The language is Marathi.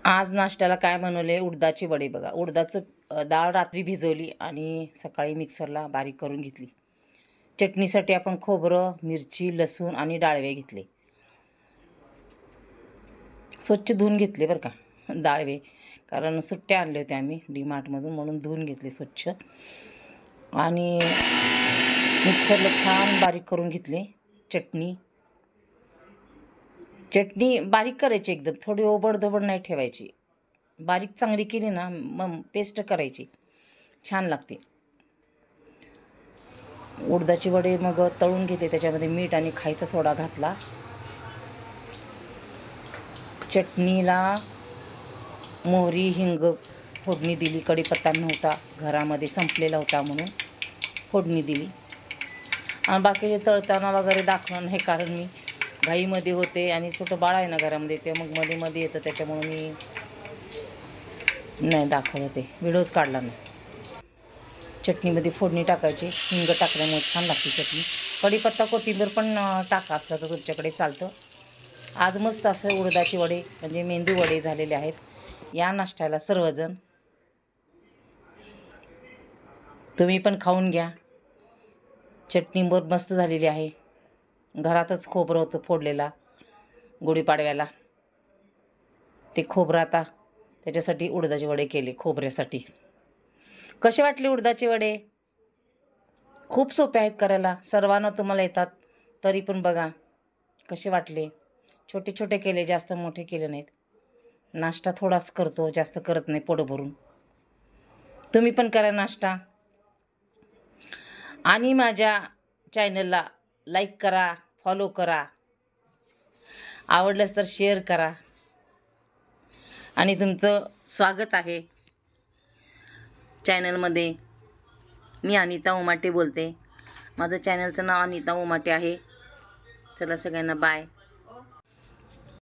आज नाश्त्याला काय बनवले? उडदाची वडे बघा. उडदाचं डाळ रात्री भिजवली आणि सकाळी मिक्सरला बारीक करून घेतली. चटणीसाठी आपण खोबरं, मिरची, लसूण आणि डाळवे घेतले. स्वच्छ धुवून घेतले बरं का डाळवे, कारण सुट्टे आणले होते आम्ही डीमार्टमधून, म्हणून धुवून घेतले स्वच्छ. आणि मिक्सरला छान बारीक करून घेतले. चटणी बारीक करायची, एकदम थोडी ओबडधोबड नाही ठेवायची. बारीक चांगली केली ना मग पेस्ट करायची, छान लागते. उडदाची वडे मग तळून घेते, त्याच्यामध्ये मीठ आणि खायचा सोडा घातला. चटणीला मोहरी हिंग फोडणी दिली. कढीपत्ता नव्हता घरामध्ये, संपलेला होता म्हणून फोडणी दिली. आणि बाकीचे तळताना वगैरे दाखवणार नाही, कारण मी घाईमध्ये होते आणि छोटं बाळ आहे ना घरामध्ये, ते मग मध्ये मध्ये येतं, त्याच्यामुळे मी नाही दाखवलं, ते व्हिडिओज काढला नाही. चटणीमध्ये फोडणी टाकायची, हिंग टाकल्यामुळे छान लागते चटणी. कढीपत्ता कोथिंबीर पण टाका असलं तर तुमच्याकडे चालतं. आज मस्त असं उडदाची वडे म्हणजे मेंदू वडे झालेले आहेत. या नाश्त्याला सर्वजण तुम्ही पण खाऊन घ्या. चटणी मस्त झालेली आहे. घरातच खोबरं होतं फोडलेला गुढीपाडव्याला, ते खोबरं आता त्याच्यासाठी उडदाचे वडे केले खोबऱ्यासाठी. कसे वाटले उडदाचे वडे? खूप सोपे आहेत करायला, सर्वांना तुम्हाला येतात. तरी पण बघा कसे वाटले. छोटे छोटे केले, जास्त मोठे केले नाहीत. नाश्ता थोडाच करतो, जास्त करत नाही पोट भरून. तुम्ही पण करा नाश्ता. आणि माझ्या चॅनलला लाईक करा, फॉलो करा, आवडलंच तर शेअर करा. आणि तुमचं स्वागत आहे चॅनलमध्ये. मी अनिता उमाटे बोलते. माझं चॅनलचं नाव अनिता उमाटे आहे. चला सगळ्यांना बाय.